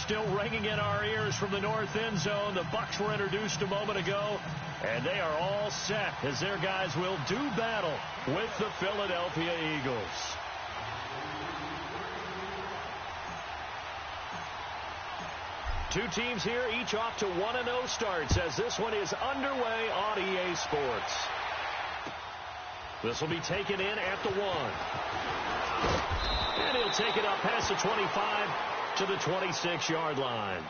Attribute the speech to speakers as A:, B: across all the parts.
A: still ringing in our ears from the north end zone. The Bucs were introduced a moment ago, and they are all set as their guys will do battle with the Philadelphia Eagles. Two teams here, each off to 1-0 starts as this one is underway on EA Sports. This will be taken in at the 1. And he'll take it up past the 25 to the 26-yard line.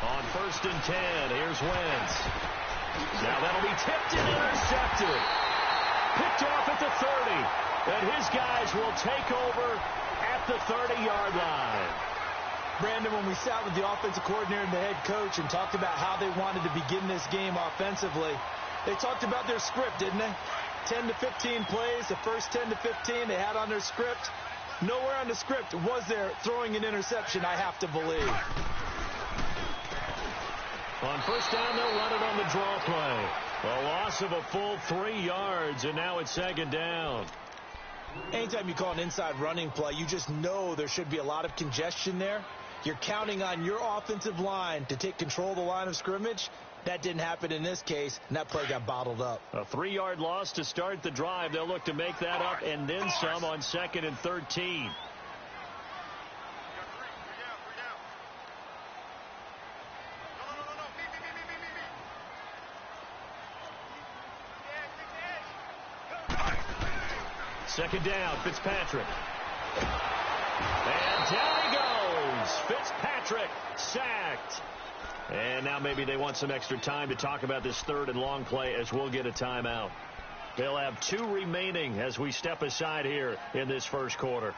A: On 1st and 10, here's Wentz. Now that'll be tipped and intercepted. Picked off at the 30. And his guys will take over at the 30-yard line.
B: Brandon, when we sat with the offensive coordinator and the head coach and talked about how they wanted to begin this game offensively, they talked about their script, didn't they? 10 to 15 plays, the first 10 to 15 they had on their script. Nowhere on the script was there throwing an interception, I have to believe.
A: On 1st down, they'll run it on the draw play. A loss of a full 3 yards, and now it's 2nd down.
B: Anytime you call an inside running play, you just know there should be a lot of congestion there. You're counting on your offensive line to take control of the line of scrimmage. That didn't happen in this case, and that play got bottled up.
A: A 3-yard loss to start the drive. They'll look to make that up and then some on 2nd and 13. Second down, Fitzpatrick. And down he goes. Fitzpatrick sacked. And now maybe they want some extra time to talk about this 3rd and long play as we'll get a timeout. They'll have 2 remaining as we step aside here in this first quarter.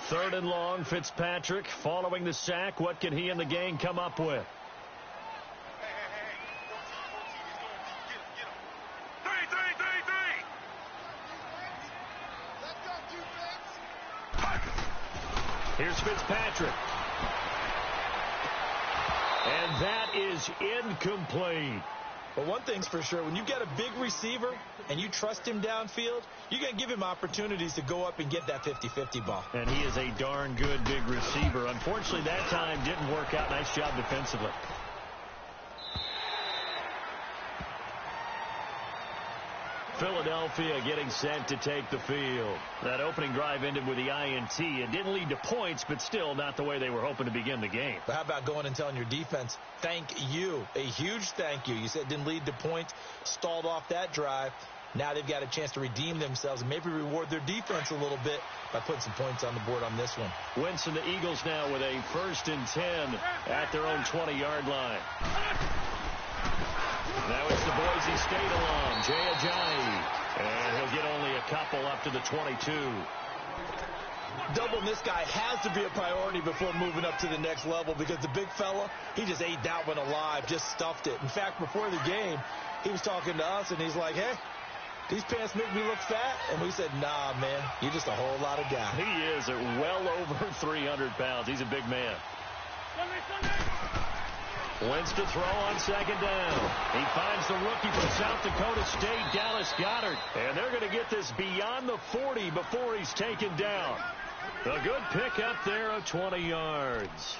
A: 3rd and long, Fitzpatrick following the sack. What can he and the gang come up with? Here's Fitzpatrick. And that is incomplete.
B: But one thing's for sure, when you get a big receiver and you trust him downfield, you're going to give him opportunities to go up and get that 50-50 ball.
A: And he is a darn good big receiver. Unfortunately, that time didn't work out. Nice job defensively. Philadelphia getting set to take the field. That opening drive ended with the INT. It didn't lead to points, but still not the way they were hoping to begin the game.
B: But how about going and telling your defense, thank you, a huge thank you. You said it didn't lead to points, stalled off that drive. Now they've got a chance to redeem themselves and maybe reward their defense a little bit by putting some points on the board on this one.
A: Wentz and the Eagles now with a 1st and 10 at their own 20-yard line. Now it's the Boise State alum, Jay Ajayi. And he'll get only a couple up to the 22.
B: Doubling this guy has to be a priority before moving up to the next level because the big fella, he just ate that one alive, just stuffed it. In fact, before the game, he was talking to us, and he's like, hey, these pants make me look fat? And we said, nah, man, you're just a whole lot of guy.
A: He is at well over 300 pounds. He's a big man. Wentz to throw on 2nd down. He finds the rookie from South Dakota State, Dallas Goedert. And they're going to get this beyond the 40 before he's taken down. A good pickup there of 20 yards.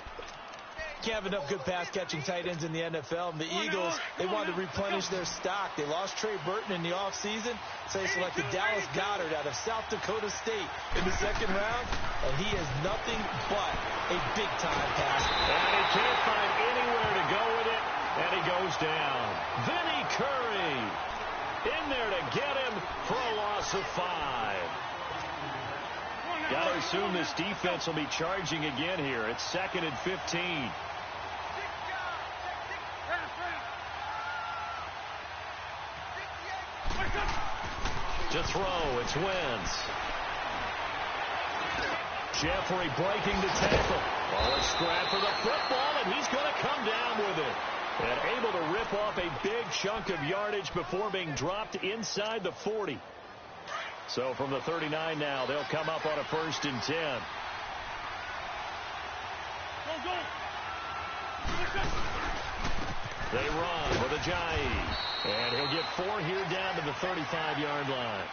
B: Can't have enough good pass-catching tight ends in the NFL. And the Eagles, they wanted to replenish their stock. They lost Trey Burton in the offseason, so they selected Dallas Goedert out of South Dakota State in the 2nd round, and he is nothing but a big-time passer.
A: And he can't find anywhere to go with it, and he goes down. Vinny Curry in there to get him for a loss of 5. Got to assume this defense will be charging again here. It's 2nd and 15. To throw, it's Wentz. Jeffrey breaking the tackle. Oh, a scrap for the football, and he's going to come down with it. And able to rip off a big chunk of yardage before being dropped inside the 40. So from the 39 now, they'll come up on a 1st and 10. They run with Ajayi. And he'll get 4 here down to the 35-yard line.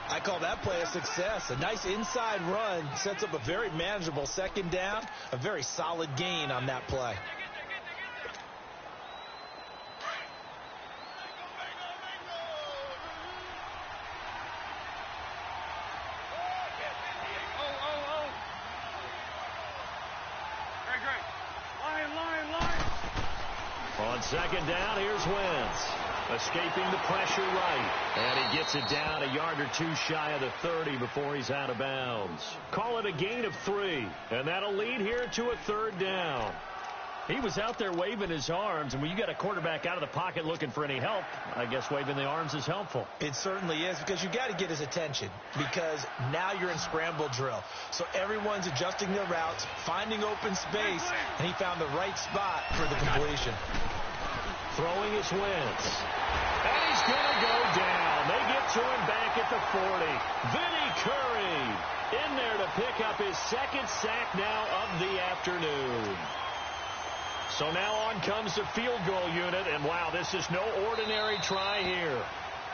B: I call that play a success. A nice inside run sets up a very manageable 2nd down. A very solid gain on that play.
A: On 2nd down, here's Wentz. Escaping the pressure right. And he gets it down a yard or 2 shy of the 30 before he's out of bounds. Call it a gain of 3. And that'll lead here to a 3rd down. He was out there waving his arms, and when you got a quarterback out of the pocket looking for any help, I guess waving the arms is helpful.
B: It certainly is, because you got to get his attention, because now you're in scramble drill. So everyone's adjusting their routes, finding open space, and he found the right spot for the completion.
A: Throwing his Wentz. And he's going to go down. They get to him back at the 40. Vinny Curry in there to pick up his 2nd sack now of the afternoon. So now on comes the field goal unit, and wow, this is no ordinary try here.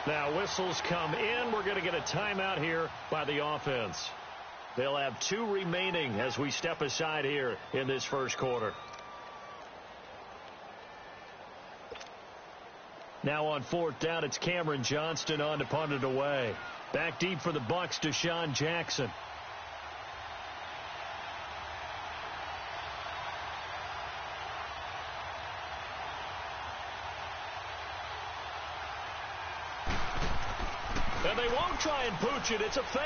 A: Now whistles come in. We're going to get a timeout here by the offense. They'll have 2 remaining as we step aside here in this 1st quarter. Now on 4th down, it's Cameron Johnston on to punt it away. Back deep for the Bucs, Deshaun Jackson. And they won't try and pooch it. It's a fake.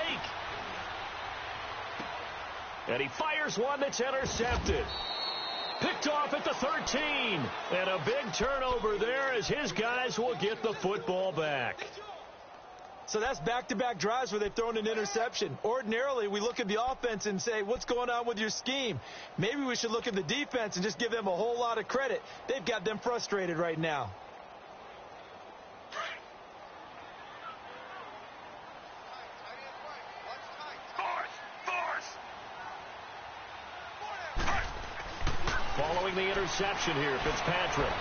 A: And he fires one that's intercepted. Picked off at the 13. And a big turnover there as his guys will get the football back.
B: So that's back-to-back drives where they've thrown an interception. Ordinarily, we look at the offense and say, what's going on with your scheme? Maybe we should look at the defense and just give them a whole lot of credit. They've got them frustrated right now.
A: Following the interception here, Fitzpatrick.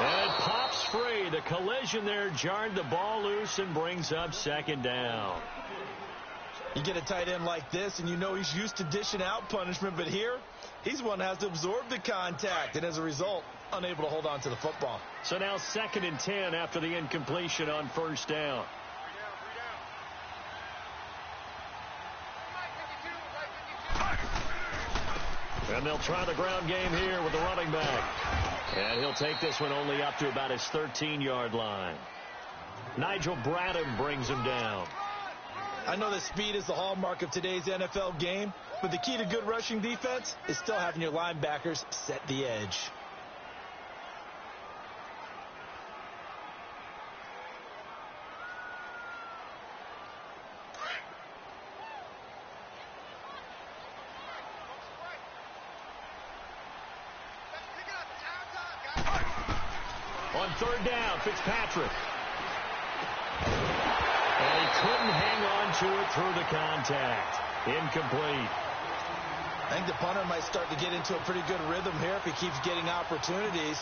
A: And it pops free. The collision there jarred the ball loose and brings up 2nd down.
B: You get a tight end like this, and you know he's used to dishing out punishment, but here, he's one that has to absorb the contact, and as a result, unable to hold on to the football.
A: So now 2nd and 10 after the incompletion on 1st down. And they'll try the ground game here with the running back. And he'll take this one only up to about his 13-yard line. Nigel Bradham brings him down.
B: I know that speed is the hallmark of today's NFL game, but the key to good rushing defense is still having your linebackers set the edge.
A: On 3rd down, Fitzpatrick. And he couldn't hang on to it through the contact. Incomplete.
B: I think the punter might start to get into a pretty good rhythm here if he keeps getting opportunities.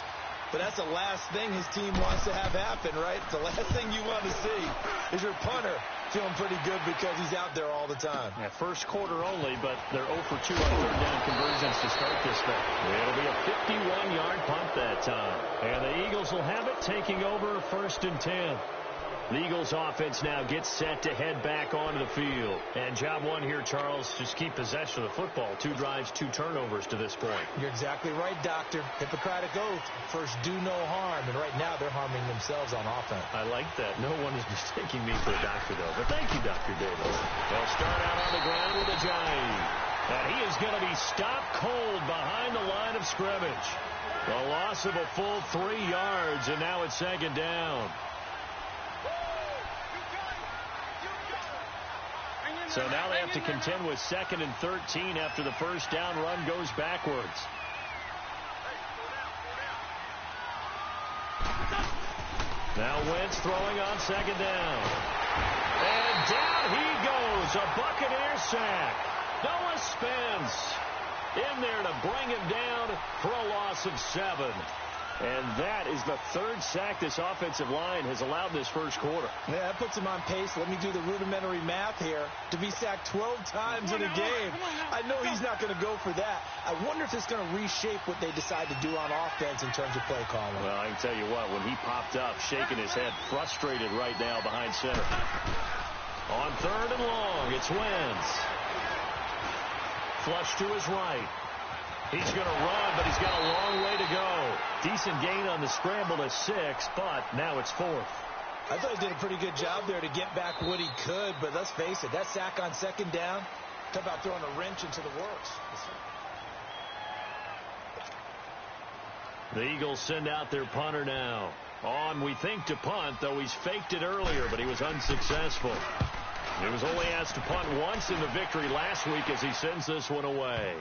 B: But that's the last thing his team wants to have happen, right? The last thing you want to see is your punter feeling pretty good because he's out there all the time.
A: Yeah, 1st quarter only, but they're 0 for 2 on 3rd down conversions to start this thing. It'll be a 51-yard punt that time. And the Eagles will have it, taking over 1st and 10. The Eagles offense now gets set to head back onto the field. And job one here, Charles, just keep possession of the football. 2 drives, 2 turnovers to this point.
B: You're exactly right, Doctor. Hippocratic oath. First, do no harm. And right now, they're harming themselves on offense.
A: I like that. No one is mistaking me for a doctor, though. But thank you, Dr. Davis. They'll start out on the ground with Ajayi. And he is going to be stopped cold behind the line of scrimmage. The loss of a full 3 yards, and now it's 2nd down. So now they have to contend with 2nd and 13 after the first down run goes backwards. Now Wentz throwing on 2nd down. And down he goes. A Buccaneer sack. Noah Spence in there to bring him down for a loss of 7. And that is the 3rd sack this offensive line has allowed this first quarter.
B: Yeah, that puts him on pace. Let me do the rudimentary math here. To be sacked 12 times in a game. I know he's not going to go for that. I wonder if it's going to reshape what they decide to do on offense in terms of play calling.
A: Well, I can tell you what, when he popped up, shaking his head, frustrated right now behind center. On 3rd and long, it's Wentz. Flush to his right. He's going to run, but he's got a long way to go. Decent gain on the scramble to 6, but now it's 4th.
B: I thought he did a pretty good job there to get back what he could, but let's face it, that sack on 2nd down, talk about throwing a wrench into the works.
A: The Eagles send out their punter now. On, we think, to punt, though he's faked it earlier, but he was unsuccessful. He was only asked to punt once in the victory last week as he sends this one away.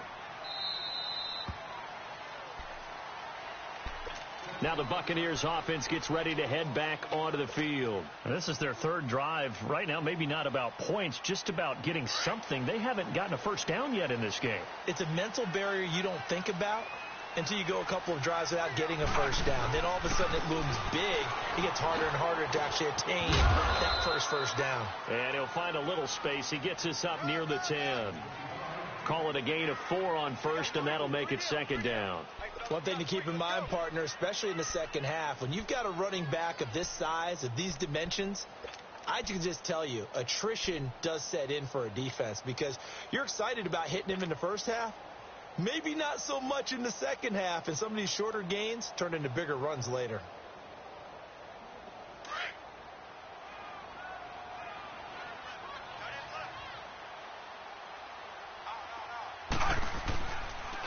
A: Now the Buccaneers offense gets ready to head back onto the field. This is their 3rd drive. Right now, maybe not about points, just about getting something. They haven't gotten a first down yet in this game.
B: It's a mental barrier you don't think about until you go a couple of drives without getting a first down. Then all of a sudden it looms big. It gets harder and harder to actually attain that first down.
A: And he'll find a little space. He gets us up near the 10. Call it a gain of 4 on 1st, and that'll make it 2nd down.
B: One thing to keep in mind, partner, especially in the second half, when you've got a running back of this size, of these dimensions, I can just tell you, attrition does set in for a defense because you're excited about hitting him in the first half. Maybe not so much in the second half, and some of these shorter gains turn into bigger runs later.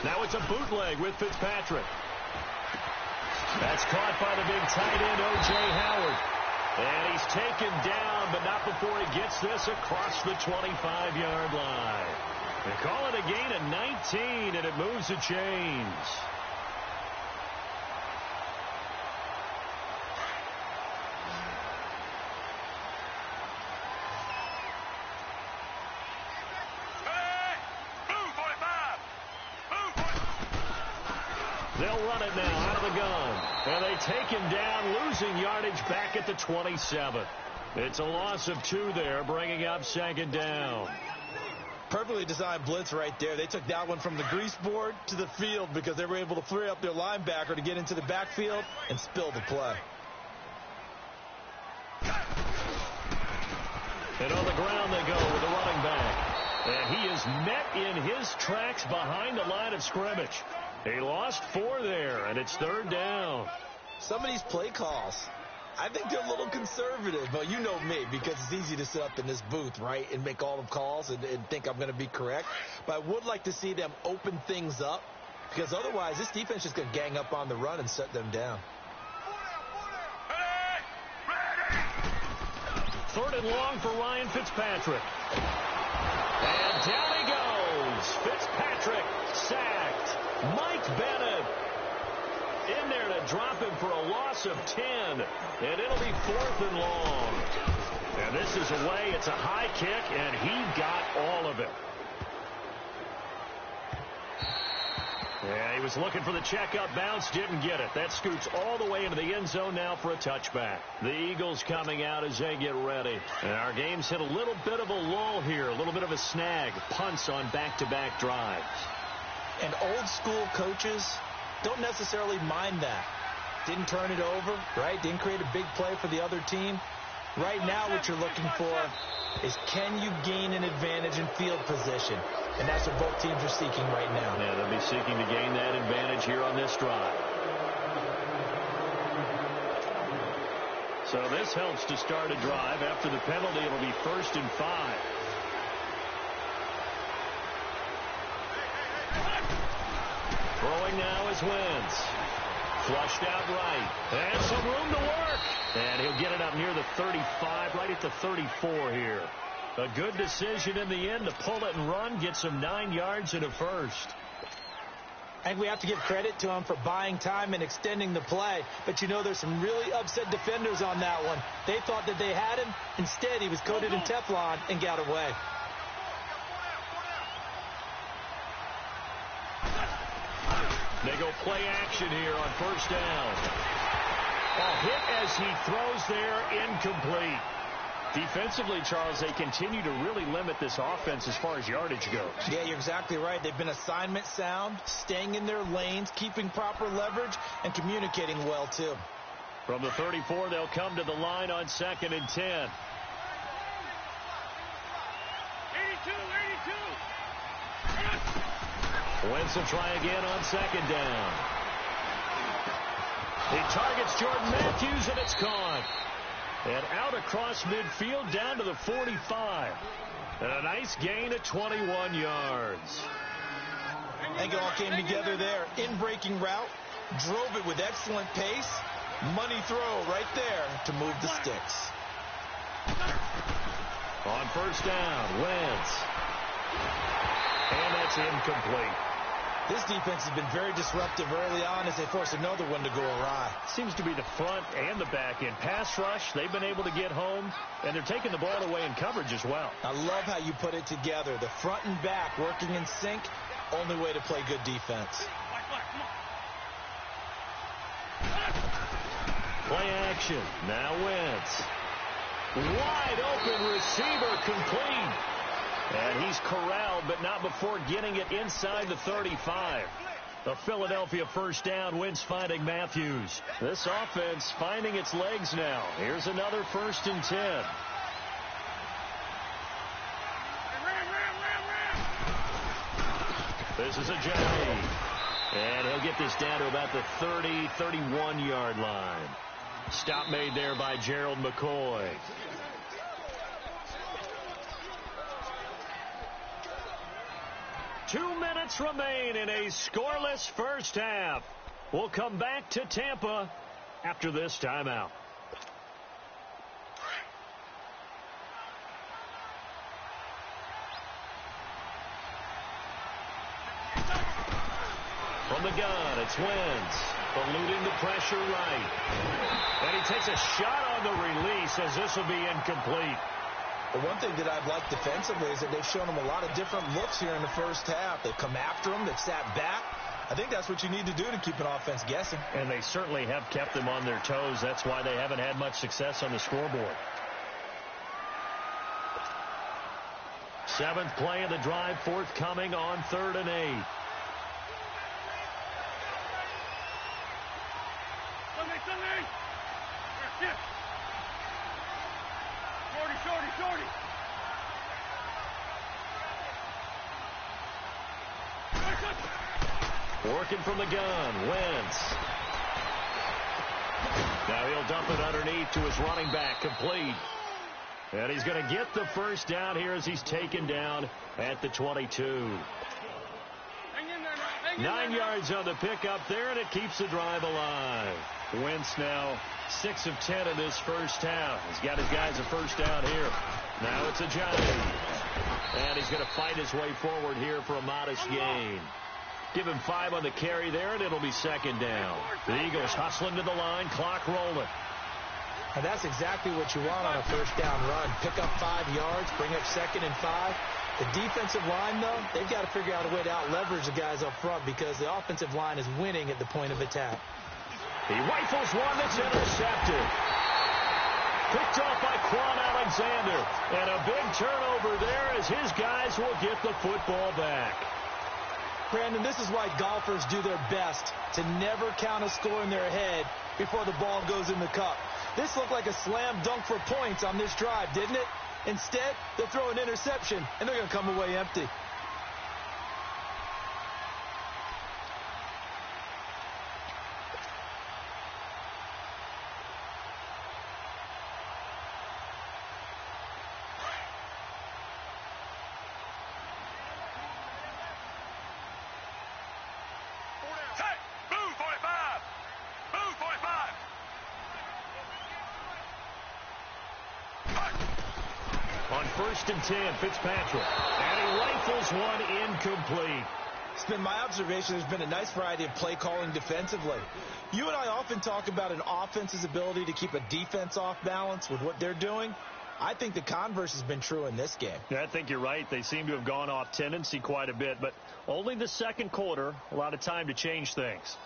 A: Now it's a bootleg with Fitzpatrick. That's caught by the big tight end, O.J. Howard. And he's taken down, but not before he gets this across the 25-yard line. They call it a gain of 19, and it moves the chains. They'll run it now out of the gun. And they take him down, losing yardage back at the 27. It's a loss of 2 there, bringing up 2nd down.
B: Perfectly designed blitz right there. They took that one from the grease board to the field because they were able to free up their linebacker to get into the backfield and spill the play.
A: And on the ground they go with the running back. And he is met in his tracks behind the line of scrimmage. He lost 4 there, and it's 3rd down.
B: Some of these play calls, I think they're a little conservative, but you know me, because it's easy to sit up in this booth, right, and make all the calls and think I'm going to be correct. But I would like to see them open things up, because otherwise this defense is going to gang up on the run and set them down.
A: 3rd and long for Ryan Fitzpatrick. And down he goes. Fitzpatrick sacked. Mike Bennett in there to drop him for a loss of 10. And it'll be 4th and long. And this is away. It's a high kick, and he got all of it. Yeah, he was looking for the check-up bounce, didn't get it. That scoots all the way into the end zone now for a touchback. The Eagles coming out as they get ready. And our game's hit a little bit of a lull here, a little bit of a snag. Punts on back-to-back drives.
B: And old-school coaches don't necessarily mind that. Didn't turn it over, right? Didn't create a big play for the other team. Right now what you're looking for is can you gain an advantage in field position? And that's what both teams are seeking right now.
A: Yeah, they'll be seeking to gain that advantage here on this drive. So this helps to start a drive. After the penalty, it'll be 1st and 5. Throwing now is Wentz. Flushed out right. And some room to work. And he'll get it up near the 35, right at the 34 here. A good decision in the end to pull it and run, get some 9 yards and a first.
B: I think we have to give credit to him for buying time and extending the play. But, you know, there's some really upset defenders on that one. They thought that they had him. Instead, he was coated in Teflon and got away.
A: They go play action here on first down. A hit as he throws there, incomplete. Defensively, Charles, they continue to really limit this offense as far as yardage goes.
B: Yeah, you're exactly right. They've been assignment sound, staying in their lanes, keeping proper leverage, and communicating well, too.
A: From the 34, they'll come to the line on 2nd and 10.
C: 82.
A: Wentz will try again on 2nd down. He targets Jordan Matthews, and it's caught. And out across midfield down to the 45. And a nice gain of 21 yards.
B: I think it all came together there. In-breaking route, drove it with excellent pace. Money throw right there to move the sticks.
A: On first down, Wentz. And that's incomplete.
B: This defense has been very disruptive early on as they force another one to go awry.
A: Seems to be the front and the back end. Pass rush, they've been able to get home, and they're taking the ball away in coverage as well.
B: I love how you put it together. The front and back working in sync, only way to play good defense.
A: Play action. Now Wentz. Wide open receiver, complete. And he's corralled, but not before getting it inside the 35. The Philadelphia first down. Wentz finding Matthews. This offense finding its legs now. Here's another 1st and 10. This is a Johnny. And he'll get this down to about the 30, 31-yard line. Stop made there by Gerald McCoy. Two minutes remain in a scoreless first half. We'll come back to Tampa after this timeout. From the gun, it's Wentz. Eluding the pressure right. And he takes a shot on the release as this will be incomplete.
B: The one thing that I've liked defensively is that they've shown him a lot of different looks here in the first half. They've come after him. They've sat back. I think that's what you need to do to keep an offense guessing.
A: And they certainly have kept them on their toes. That's why they haven't had much success on the scoreboard. 7th play of the drive, forthcoming on 3rd and 8.
C: Shorty.
A: Working from the gun, Wentz. Now he'll dump it underneath to his running back, complete. And he's going to get the first down here as he's taken down at the 22. 9 yards on the pickup there, and it keeps the drive alive. Wentz now 6 of 10 in this first half. He's got his guys a first down here. Now it's a Johnny. And he's going to fight his way forward here for a modest gain. Give him 5 on the carry there, and it'll be 2nd down. The Eagles hustling to the line, clock rolling.
B: And that's exactly what you want on a first down run. Pick up 5 yards, bring up 2nd and 5. The defensive line, though, they've got to figure out a way to out-leverage the guys up front because the offensive line is winning at the point of attack.
A: He rifles one that's intercepted. Picked off by Quan Alexander. And a big turnover there as his guys will get the football back.
B: Brandon, this is why golfers do their best to never count a score in their head before the ball goes in the cup. This looked like a slam dunk for points on this drive, didn't it? Instead, they'll throw an interception, and they're going to come away empty.
A: 1st and 10. Fitzpatrick. And he rifles one incomplete.
B: It's been my observation there's been a nice variety of play calling defensively. You and I often talk about an offense's ability to keep a defense off balance with what they're doing. I think the converse has been true in this game.
A: Yeah, I think you're right. They seem to have gone off tendency quite a bit, but only the second quarter, a lot of time to change things.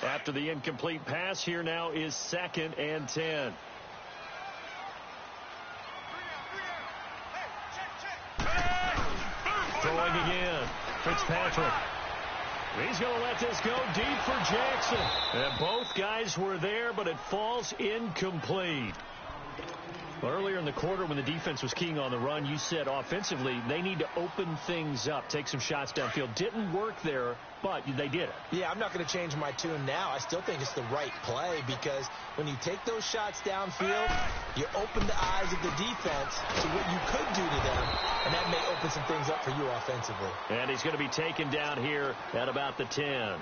A: After the incomplete pass, here now is 2nd and 10. Throwing again. Fitzpatrick. He's going to let this go deep for Jackson. And both guys were there, but it falls incomplete. Earlier in the quarter when the defense was keying on the run, you said offensively they need to open things up, take some shots downfield. Didn't work there, but they did it.
B: Yeah, I'm not going to change my tune now. I still think it's the right play because when you take those shots downfield, you open the eyes of the defense to what you could do to them, and that may open some things up for you offensively.
A: And he's going to be taken down here at about the 10.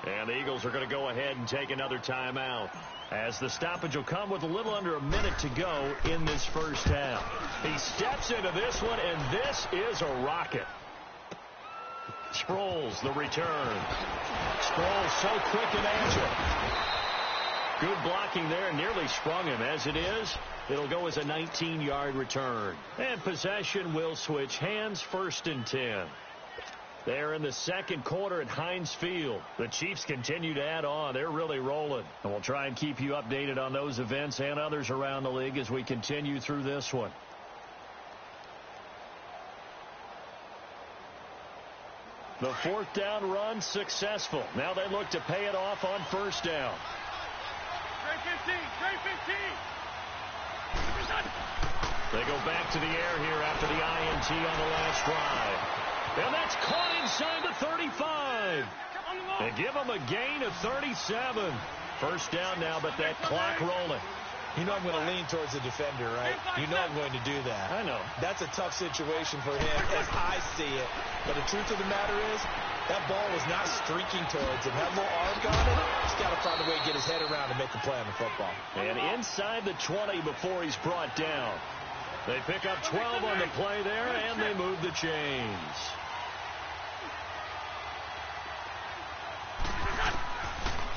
A: And the Eagles are going to go ahead and take another timeout, as the stoppage will come with a little under a minute to go in this first half. He steps into this one, and this is a rocket. Sproles, the return. Sproles so quick and agile. Good blocking there, nearly sprung him. As it is, it'll go as a 19-yard return. And possession will switch hands, 1st and 10. There in the second quarter at Heinz Field. The Chiefs continue to add on. They're really rolling. And we'll try and keep you updated on those events and others around the league as we continue through this one. The 4th down run successful. Now they look to pay it off on 1st down. They go back to the air here after the INT on the last drive. And that's caught inside the 35. They give them a gain of 37. 1st down now, but that clock rolling.
B: You know I'm going to lean towards the defender, right? You know I'm going to do that.
A: I know.
B: That's a tough situation for him as I see it. But the truth of the matter is, that ball was not streaking towards him. Had a little arc on it. He's got to find a way to get his head around and make the play on the football.
A: And inside the 20 before he's brought down. They pick up 12 on the play there, and they move the chains.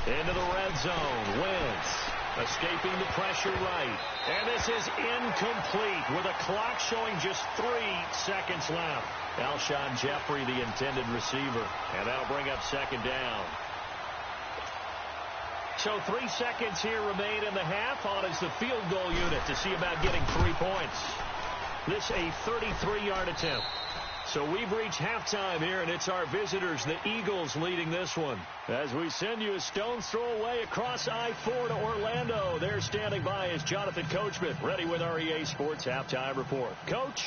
A: Into the red zone. Wentz escaping the pressure right. And this is incomplete with a clock showing just 3 seconds left. Alshon Jeffrey, the intended receiver. And that'll bring up 2nd down. So 3 seconds here remain in the half. On is the field goal unit to see about getting 3 points. This a 33-yard attempt. So we've reached halftime here, and it's our visitors, the Eagles, leading this one. As we send you a stone's throw away across I-4 to Orlando. There standing by is Jonathan Coachman, ready with our EA Sports Halftime Report. Coach,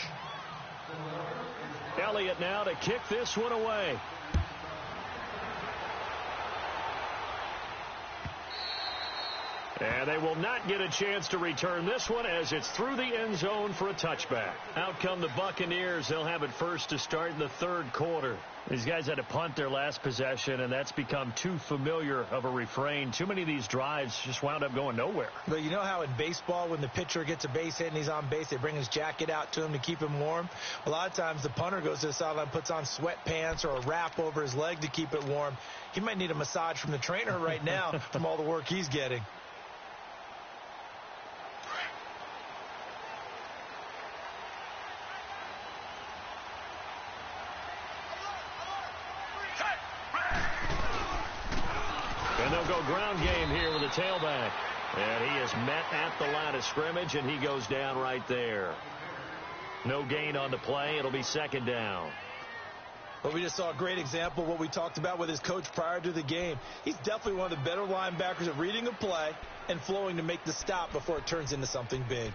A: Elliott now to kick this one away. And they will not get a chance to return this one as it's through the end zone for a touchback. Out come the Buccaneers. They'll have it first to start in the 3rd quarter. These guys had to punt their last possession, and that's become too familiar of a refrain. Too many of these drives just wound up going nowhere.
B: But you know how in baseball, when the pitcher gets a base hit and he's on base, they bring his jacket out to him to keep him warm? A lot of times the punter goes to the sideline, puts on sweatpants or a wrap over his leg to keep it warm. He might need a massage from the trainer right now from all the work he's getting.
A: And they'll go ground game here with a tailback. And he is met at the line of scrimmage, and he goes down right there. No gain on the play. It'll be 2nd down.
B: But we just saw a great example of what we talked about with his coach prior to the game. He's definitely one of the better linebackers at reading a play and flowing to make the stop before it turns into something big.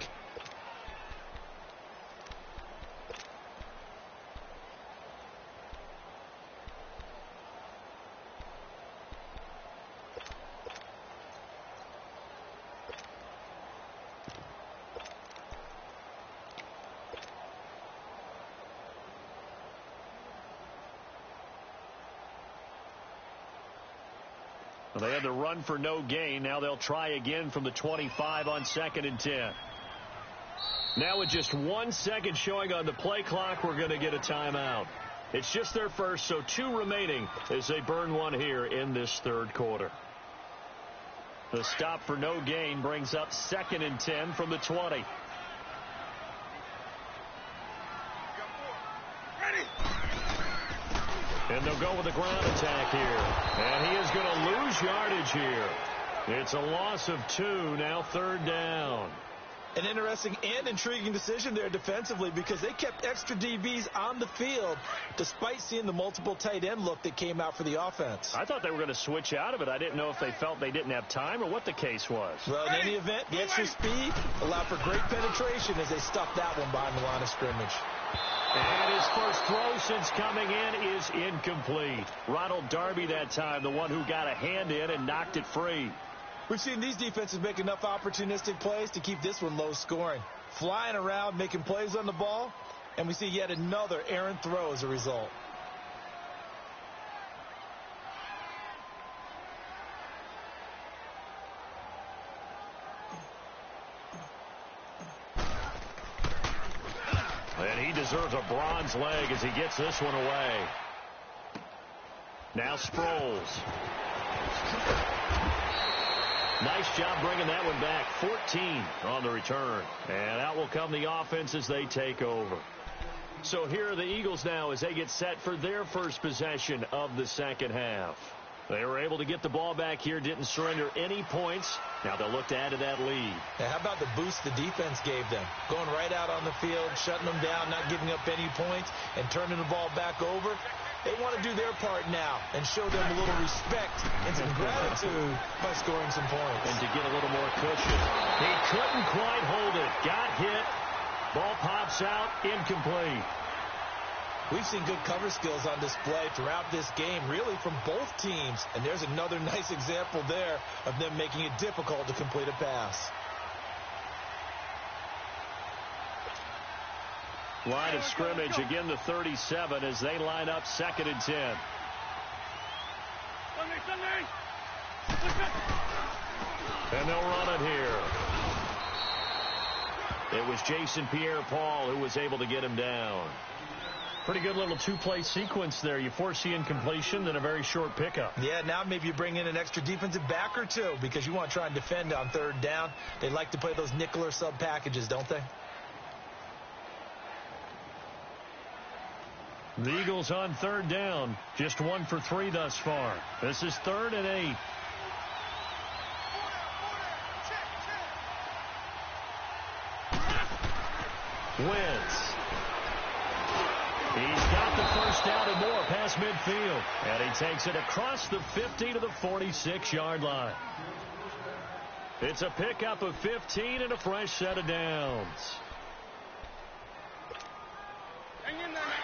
A: Well, they had the run for no gain. Now they'll try again from the 25 on 2nd and 10. Now with just 1 second showing on the play clock, we're going to get a timeout. It's just their first, so 2 remaining as they burn one here in this third quarter. The stop for no gain brings up 2nd and 10 from the 20. And they'll go with a ground attack here. And he is going to lose yardage here. It's a loss of 2, now 3rd down.
B: An interesting and intriguing decision there defensively because they kept extra DBs on the field despite seeing the multiple tight end look that came out for the offense.
A: I thought they were going to switch out of it. I didn't know if they felt they didn't have time or what the case was.
B: Well, in any event, the extra speed allowed for great penetration as they stuffed that one behind the line of scrimmage.
A: And his first throw since coming in is incomplete. Ronald Darby that time, the one who got a hand in and knocked it free.
B: We've seen these defenses make enough opportunistic plays to keep this one low scoring. Flying around, making plays on the ball, and we see yet another errant throw as a result.
A: And he deserves a bronze leg as he gets this one away. Now Sproles. Nice job bringing that one back. 14 on the return. And out will come the offense as they take over. So here are the Eagles now as they get set for their first possession of the second half. They were able to get the ball back here, didn't surrender any points. Now they'll look to add to that lead.
B: Now, how about the boost the defense gave them? Going right out on the field, shutting them down, not giving up any points, and turning the ball back over. They want to do their part now and show them a little respect and some gratitude by scoring some points.
A: And to get a little more cushion. He couldn't quite hold it. Got hit. Ball pops out. Incomplete.
B: We've seen good cover skills on display throughout this game, really from both teams. And there's another nice example there of them making it difficult to complete a pass.
A: Line of scrimmage, again the 37 as they line up 2nd and 10. And they'll run it here. It was Jason Pierre-Paul who was able to get him down. Pretty good little 2-play sequence there. You force the incompletion, then a very short pickup.
B: Yeah, now maybe you bring in an extra defensive back or two because you want to try and defend on 3rd down. They like to play those nickel or sub packages, don't they?
A: The Eagles on 3rd down. Just 1 for 3 thus far. This is 3rd and 8. Wentz. He's got the first down and more past midfield. And he takes it across the 50 to the 46-yard line. It's a pickup of 15 and a fresh set of downs.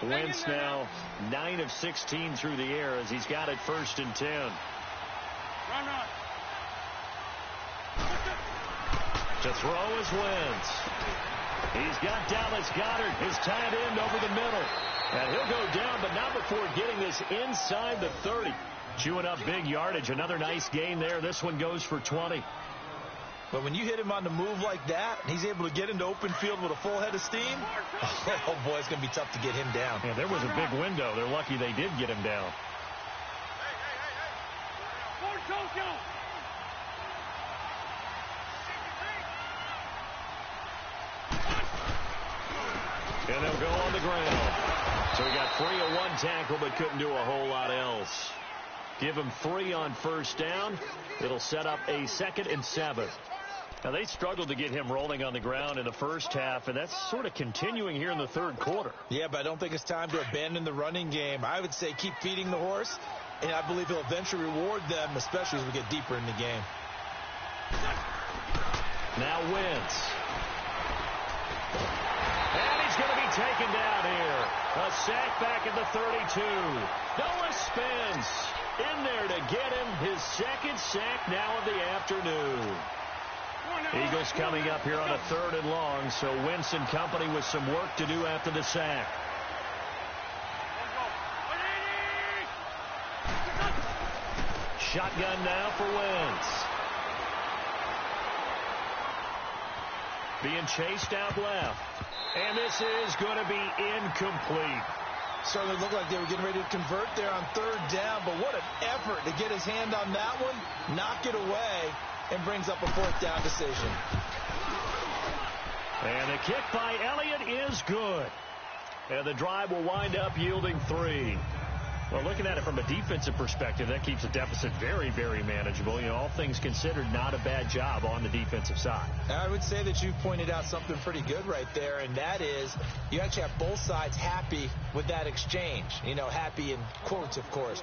A: Wentz now 9 of 16 through the air as he's got it 1st and 10. To throw is Wentz. He's got Dallas Goedert, his tight end, over the middle. And he'll go down, but not before getting this inside the 30. Chewing up big yardage. Another nice gain there. This one goes for 20.
B: But when you hit him on the move like that, and he's able to get into open field with a full head of steam, oh, boy, it's going to be tough to get him down.
A: Yeah, there was a big window. They're lucky they did get him down. And they'll go on the ground. So he got 3 on 1 tackle, but couldn't do a whole lot else. Give him 3 on 1st down. It'll set up a 2nd and 7. Now, they struggled to get him rolling on the ground in the first half, and that's sort of continuing here in the 3rd quarter.
B: Yeah, but I don't think it's time to abandon the running game. I would say keep feeding the horse, and I believe he'll eventually reward them, especially as we get deeper in the game.
A: Now Wentz. And he's going to be taken down here. A sack back at the 32. Noah Spence in there to get him his 2nd sack now of the afternoon. Eagles coming up here on a 3rd and long, so Wentz and company with some work to do after the sack. Shotgun now for Wentz. Being chased out left. And this is going to be incomplete.
B: Certainly looked like they were getting ready to convert there on third down, but what an effort to get his hand on that one, knock it away, and brings up a fourth down decision.
A: And the kick by Elliott is good. And the drive will wind up yielding 3. Well, looking at it from a defensive perspective, that keeps the deficit very, very manageable. You know, all things considered, not a bad job on the defensive side.
B: I would say that you've pointed out something pretty good right there, and that is you actually have both sides happy with that exchange. You know, happy in quotes, of course.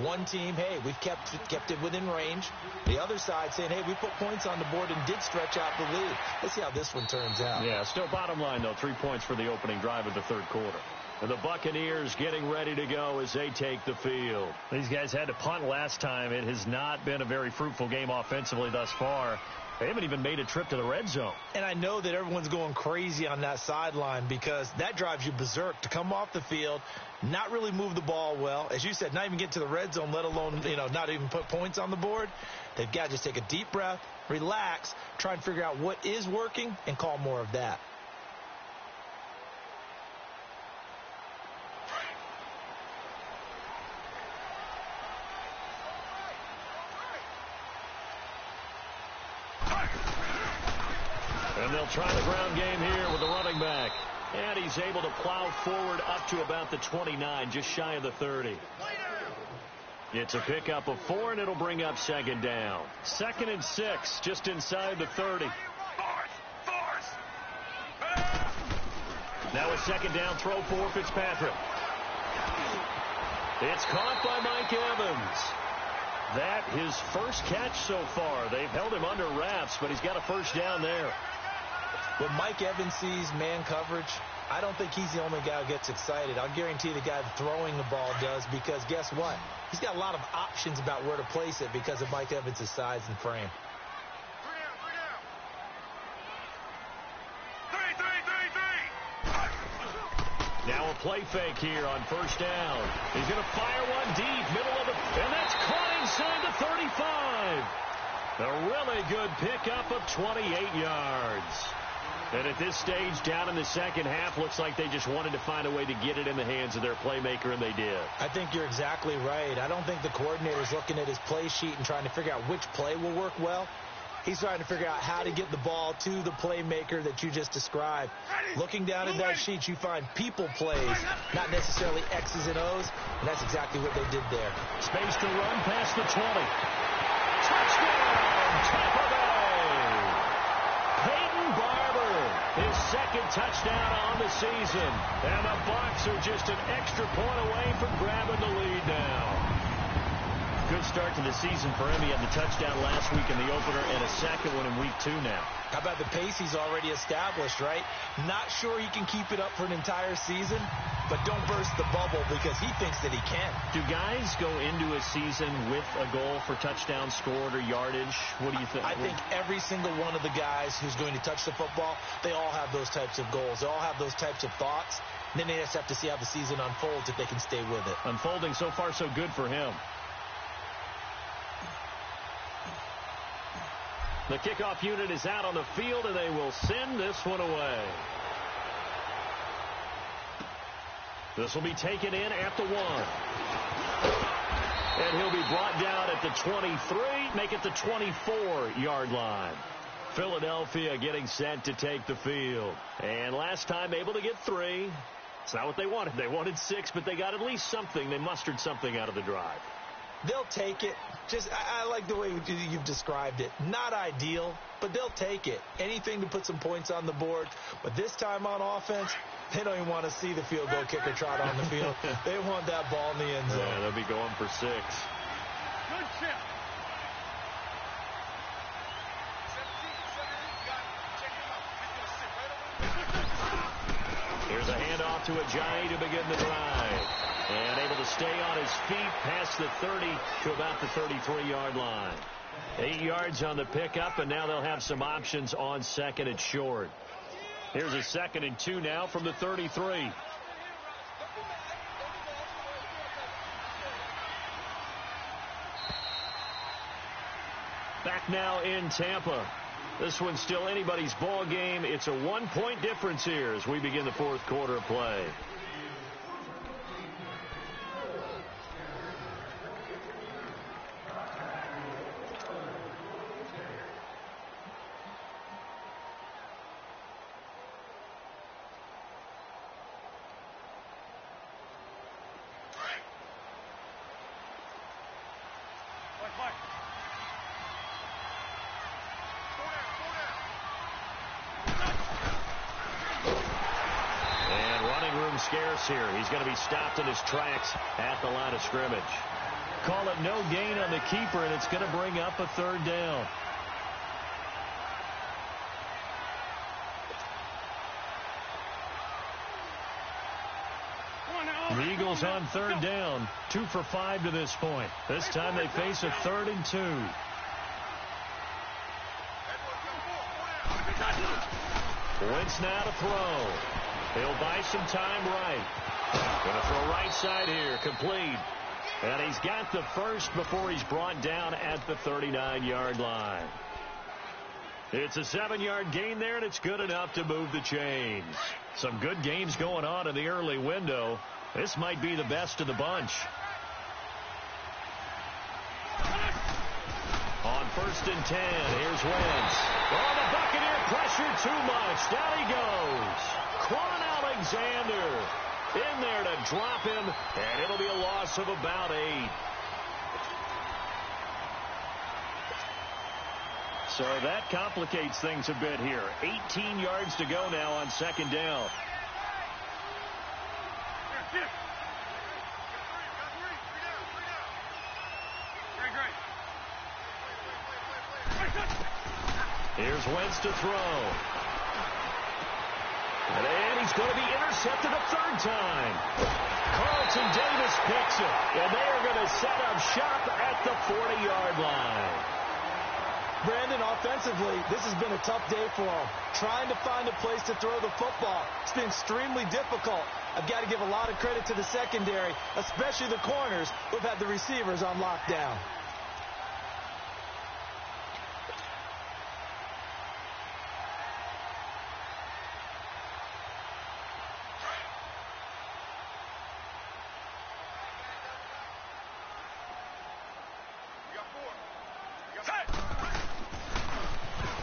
B: One team, hey, we've kept it within range. The other side saying, hey, we put points on the board and did stretch out the lead. Let's see how this one turns out.
A: Yeah, still bottom line, though, 3 points for the opening drive of the third quarter. And the Buccaneers getting ready to go as they take the field. These guys had to punt last time. It has not been a very fruitful game offensively thus far. They haven't even made a trip to the red zone. And
B: I know that everyone's going crazy on that sideline because that drives you berserk to come off the field, not really move the ball well. As you said, not even get to the red zone, let alone, not even put points on the board. They've got to just take a deep breath, relax, try and figure out what is working, and call more of that.
A: And they'll try the ground game here with the running back. And he's able to plow forward up to about the 29, just shy of the 30. It's a pickup of 4, and it'll bring up second down. 2nd and 6, just inside the 30. Now a second down throw for Fitzpatrick. It's caught by Mike Evans. That his first catch so far. They've held him under wraps, but he's got a first down there.
B: When Mike Evans sees man coverage, I don't think he's the only guy who gets excited. I'll guarantee the guy throwing the ball does, because guess what? He's got a lot of options about where to place it because of Mike Evans' size and frame.
A: Now a play fake here on first down. He's going to fire one deep, middle of the, and that's caught inside the 35. A really good pickup of 28 yards. And at this stage, down in the second half, looks like they just wanted to find a way to get it in the hands of their playmaker, and they did.
B: I think you're exactly right. I don't think the coordinator's looking at his play sheet and trying to figure out which play will work well. He's trying to figure out how to get the ball to the playmaker that you just described. Looking down at that sheet, you find people plays, not necessarily X's and O's, and that's exactly what they did there.
A: Space to run past the 20. Touchdown, Tampa Bay! Peyton Barber, his second touchdown on the season. And the Bucs are just an extra point away from grabbing the lead now. Good start to the season for him. He had the touchdown last week in the opener and a second one in week 2 now.
B: How about the pace he's already established, right? Not sure he can keep it up for an entire season, but don't burst the bubble because he thinks that he can.
A: Do guys go into a season with a goal for touchdowns scored or yardage? What do you think?
B: I think every single one of the guys who's going to touch the football, they all have those types of goals. They all have those types of thoughts. And then they just have to see how the season unfolds if they can stay with it.
A: Unfolding so far so good for him. The kickoff unit is out on the field, and they will send this one away. This will be taken in at the 1. And he'll be brought down at the 23, make it the 24-yard line. Philadelphia getting set to take the field. And last time able to get 3. It's not what they wanted. They wanted 6, but they got at least something. They mustered something out of the drive.
B: They'll take it. I like the way you've described it. Not ideal, but they'll take it. Anything to put some points on the board. But this time on offense, they don't even want to see the field goal kicker trot on the field. They want that ball in the end zone.
A: Yeah, they'll be going for 6.
C: Good chip.
A: Here's a handoff to Ajayi to begin the drive. And able to stay on his feet past the 30 to about the 33-yard line. 8 yards on the pickup, and now they'll have some options on second and short. Here's a 2nd and 2 now from the 33. Back now in Tampa. This one's still anybody's ball game. It's a 1-point difference here as we begin the fourth quarter of play. Scarce here. He's going to be stopped in his tracks at the line of scrimmage. Call it no gain on the keeper, and it's going to bring up a third down. The Eagles on third down, 2 for 5 to this point. This time they face a 3rd and 2. Wentz now to throw. He'll buy some time right. Going to throw right side here, complete. And he's got the first before he's brought down at the 39-yard line. It's a 7-yard gain there, and it's good enough to move the chains. Some good games going on in the early window. This might be the best of the bunch. On 1st and 10, here's Wentz. Oh, the Buccaneer pressure too much. Down he goes. Quan Alexander in there to drop him, and it'll be a loss of about 8. So that complicates things a bit here. 18 yards to go now on 2nd down. Here's Wentz to throw. And he's going to be intercepted a 3rd time. Carlton Davis picks it, and they are going to set up shop at the 40-yard line.
B: Brandon, offensively, this has been a tough day for him. Trying to find a place to throw the football. It's been extremely difficult. I've got to give a lot of credit to the secondary, especially the corners who've had the receivers on lockdown.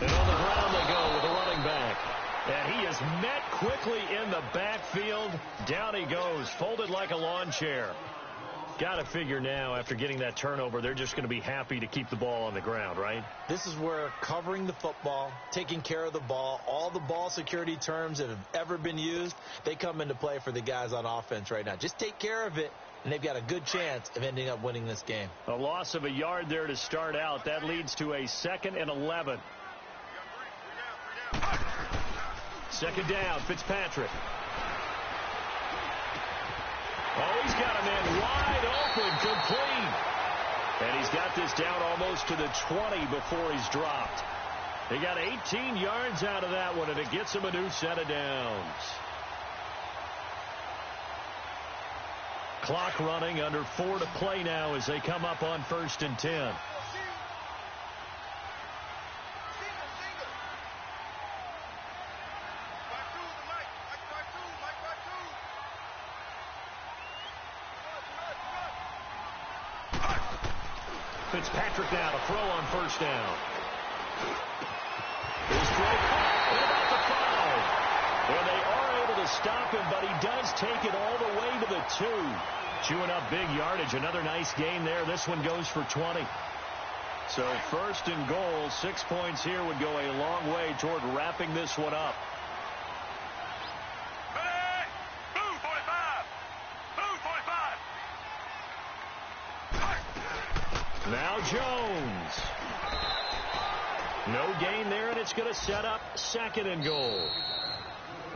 A: And on the ground they go with a running back. And he is met quickly in the backfield. Down he goes, folded like a lawn chair. Got to figure now, after getting that turnover, they're just going to be happy to keep the ball on the ground, right?
B: This is where covering the football, taking care of the ball, all the ball security terms that have ever been used, they come into play for the guys on offense right now. Just take care of it, and they've got a good chance of ending up winning this game.
A: A loss of a yard there to start out. That leads to a 2nd and 11. 2nd down, Fitzpatrick. Oh, he's got a man wide open, complete. And he's got this down almost to the 20 before he's dropped. He got 18 yards out of that one, and it gets him a new set of downs. Clock running, under 4 to play now as they come up on 1st and 10. Fitzpatrick now to throw on 1st down. His throw caught at about the 5. And they are able to stop him, but he does take it all the way to the 2. Chewing up big yardage. Another nice gain there. This one goes for 20. So 1st and goal, 6 points here would go a long way toward wrapping this one up. Now Jones. No gain there, and it's going to set up 2nd and goal.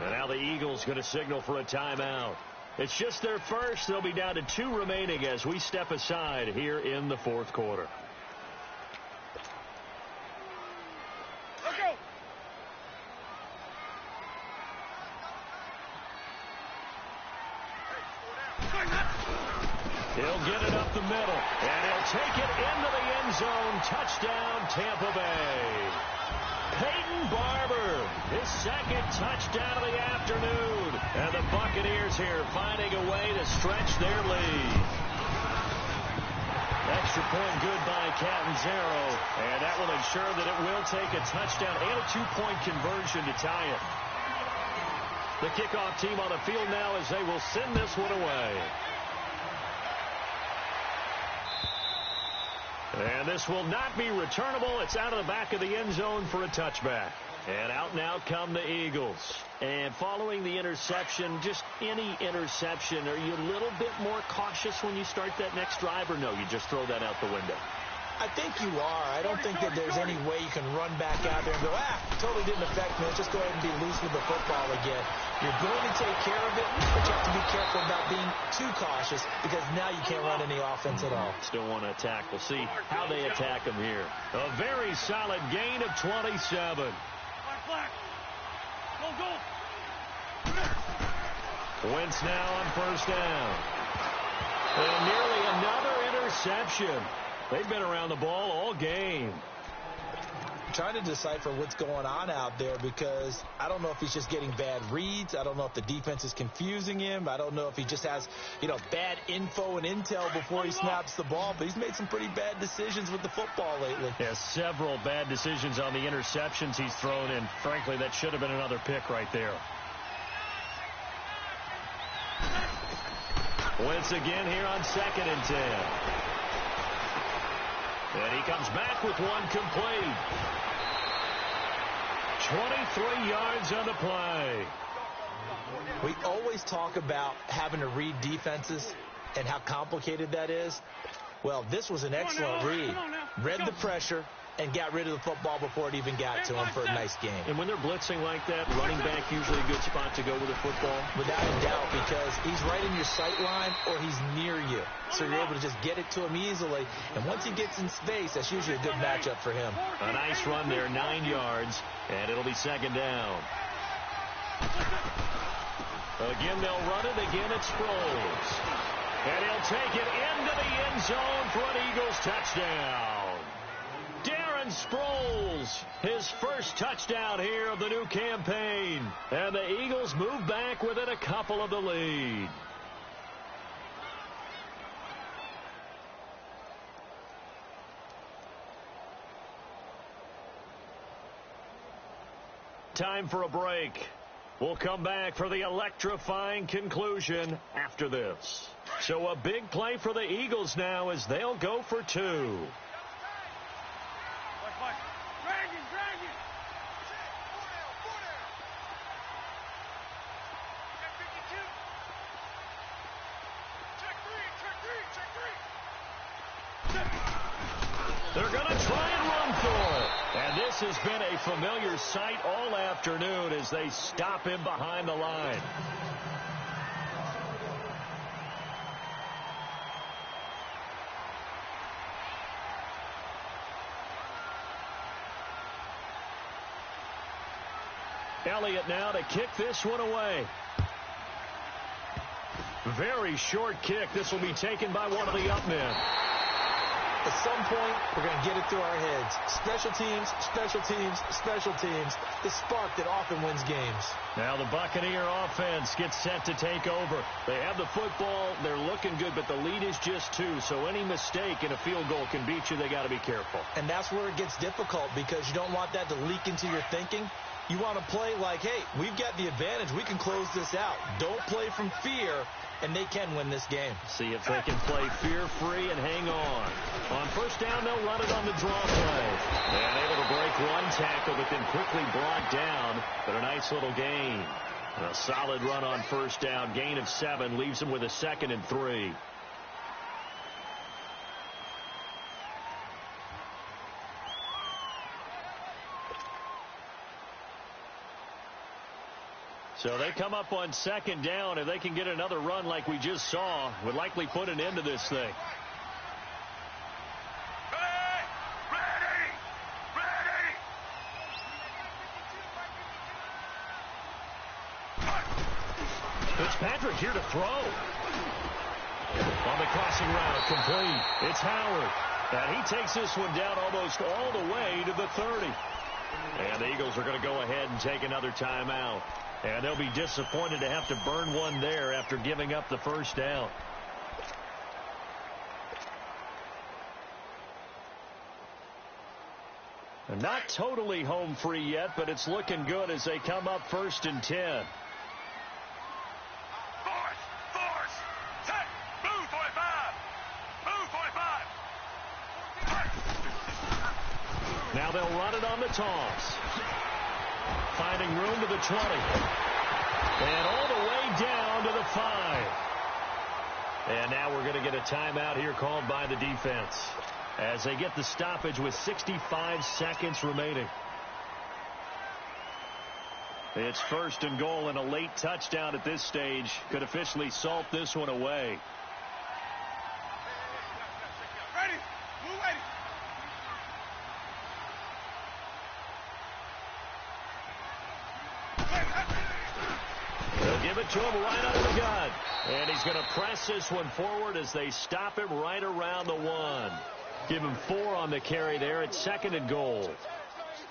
A: And now the Eagles going to signal for a timeout. It's just their first. They'll be down to 2 remaining as we step aside here in the 4th quarter.
C: Let's go.
A: He'll get it up the middle, and he'll take it into the end zone. Touchdown, Tampa Bay. Peyton Barber, his second touchdown of the afternoon. And the Buccaneers here finding a way to stretch their lead. Extra point good by Catanzaro, and that will ensure that it will take a touchdown and a two-point conversion to tie it. The kickoff team on the field now as they will send this one away. And this will not be returnable. It's out of the back of the end zone for a touchback. And out now come the Eagles. And following the interception, just any interception, are you a little bit more cautious when you start that next drive, or no, you just throw that out the window?
B: I think you are. I don't think that there's any way you can run back out there and go, totally didn't affect me. Let's just go ahead and be loose with the football again. You're going to take care of it, but you have to be careful about being too cautious because now you can't run any offense at all.
A: Still want to attack. We'll see how they attack them here. A very solid gain of 27.
C: Flag. Go.
A: Wentz now on first down. And nearly another interception. They've been around the ball all game.
B: Trying to decipher what's going on out there because I don't know if he's just getting bad reads. I don't know if the defense is confusing him. I don't know if he just has, bad info and intel before he snaps the ball. But he's made some pretty bad decisions with the football lately.
A: Yeah, several bad decisions on the interceptions he's thrown, and frankly, that should have been another pick right there. Wentz again here on 2nd and 10. And he comes back with one complete. 23 yards on the play.
B: We always talk about having to read defenses and how complicated that is. Well, this was an excellent read. Read the pressure and got rid of the football before it even got to him for a nice game.
A: And when they're blitzing like that, running back usually a good spot to go with the football.
B: Without a doubt, because he's right in your sight line or he's near you. So you're able to just get it to him easily. And once he gets in space, that's usually a good matchup for him.
A: A nice run there, 9 yards, and it'll be 2nd down. Again, they'll run it. Again, it's Sproles. And he'll take it into the end zone for an Eagles touchdown. Darren Sproles, his first touchdown here of the new campaign. And the Eagles move back within a couple of the lead. Time for a break. We'll come back for the electrifying conclusion after this. So a big play for the Eagles now as they'll go for 2.
C: Drag it.
A: They're going to try and run for it. And this has been a familiar sight all afternoon as they stop him behind the line. Elliott now to kick this one away. Very short kick. This will be taken by one of the up men.
B: At some point, we're going to get it through our heads. Special teams, special teams, special teams. The spark that often wins games.
A: Now the Buccaneer offense gets set to take over. They have the football. They're looking good, but the lead is just 2. So any mistake in a field goal can beat you. They got to be careful.
B: And that's where it gets difficult because you don't want that to leak into your thinking. You want to play like, hey, we've got the advantage. We can close this out. Don't play from fear, and they can win this game.
A: See if they can play fear-free and hang on. On first down, they'll run it on the draw play. And able to break one tackle, but then quickly brought down. But a nice little gain. And a solid run on first down. Gain of 7 leaves them with a 2nd and 3. So they come up on 2nd down. If they can get another run like we just saw, would likely put an end to this thing. Fitzpatrick here to throw. On the crossing route, complete. It's Howard. And he takes this one down almost all the way to the 30. And the Eagles are going to go ahead and take another timeout. And they'll be disappointed to have to burn one there after giving up the first down. And not totally home free yet, but it's looking good as they come up 1st and 10. Now they'll run it on the toss. Finding room to the 20. And all the way down to the 5. And now we're going to get a timeout here called by the defense as they get the stoppage with 65 seconds remaining. It's 1st and goal, and a late touchdown at this stage could officially salt this one away.
C: Ready. Move ready.
A: They'll give it to him right out of the gun. And he's going to press this one forward as they stop him right around the 1. Give him 4 on the carry there. It's 2nd and goal.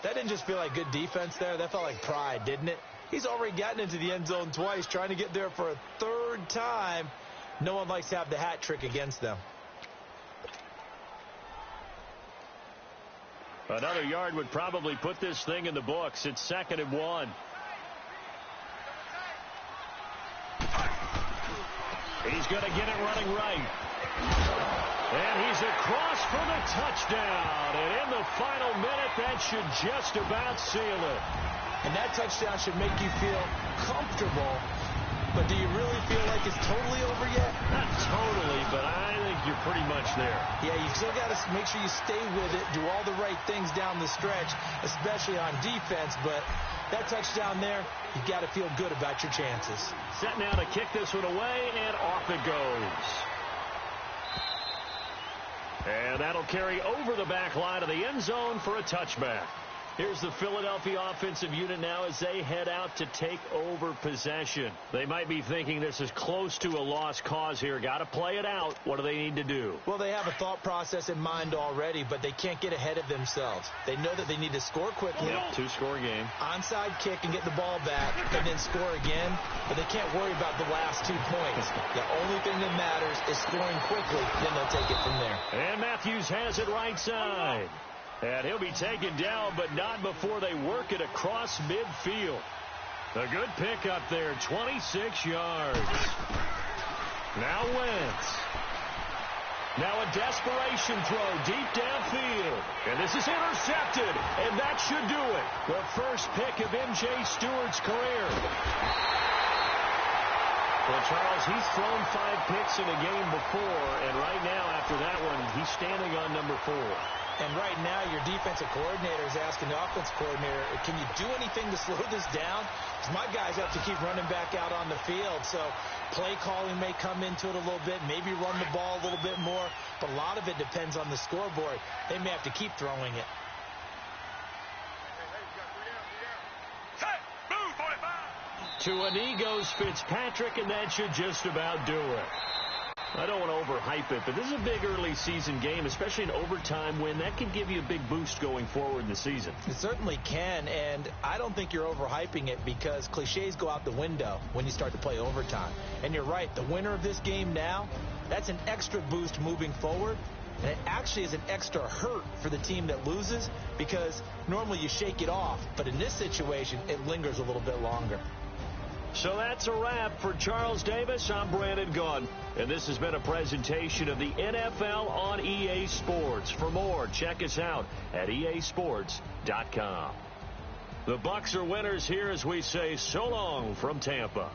B: That didn't just feel like good defense there. That felt like pride, didn't it? He's already gotten into the end zone twice, trying to get there for a 3rd time. No one likes to have the hat trick against them.
A: Another yard would probably put this thing in the books. It's 2nd and 1. He's going to get it running right. And he's across for the touchdown. And in the final minute, that should just about seal it.
B: And that touchdown should make you feel comfortable. But do you really feel like it's totally over yet?
A: Not totally, but I think you're pretty much there.
B: Yeah, you still got to make sure you stay with it, do all the right things down the stretch, especially on defense. But that touchdown there, you got to feel good about your chances.
A: Set now to kick this one away, and off it goes. And that'll carry over the back line of the end zone for a touchback. Here's the Philadelphia offensive unit now as they head out to take over possession. They might be thinking this is close to a lost cause here. Got to play it out. What do they need to do?
B: Well, they have a thought process in mind already, but they can't get ahead of themselves. They know that they need to score quickly.
A: Yep, 2-score game.
B: Onside kick and get the ball back, and then score again. But they can't worry about the last 2 points. The only thing that matters is scoring quickly. Then they'll take it from there.
A: And Matthews has it right side. And he'll be taken down, but not before they work it across midfield. A good pickup there, 26 yards. Now Wentz. Now a desperation throw deep downfield. And this is intercepted, and that should do it. The first pick of M.J. Stewart's career. Well, Charles, he's thrown 5 picks in a game before, and right now after that one, he's standing on number 4.
B: And right now, your defensive coordinator is asking the offensive coordinator, can you do anything to slow this down? Because my guys have to keep running back out on the field. So play calling may come into it a little bit, maybe run the ball a little bit more. But a lot of it depends on the scoreboard. They may have to keep throwing it.
A: To a knee goes Fitzpatrick, and that should just about do it. I don't want to overhype it, but this is a big early season game, especially an overtime win. That can give you a big boost going forward in the season.
B: It certainly can, and I don't think you're overhyping it because cliches go out the window when you start to play overtime. And you're right, the winner of this game now, that's an extra boost moving forward. And it actually is an extra hurt for the team that loses because normally you shake it off. But in this situation, it lingers a little bit longer.
A: So that's a wrap for Charles Davis. I'm Brandon Gunn, and this has been a presentation of the NFL on EA Sports. For more, check us out at easports.com. The Bucs are winners here as we say so long from Tampa.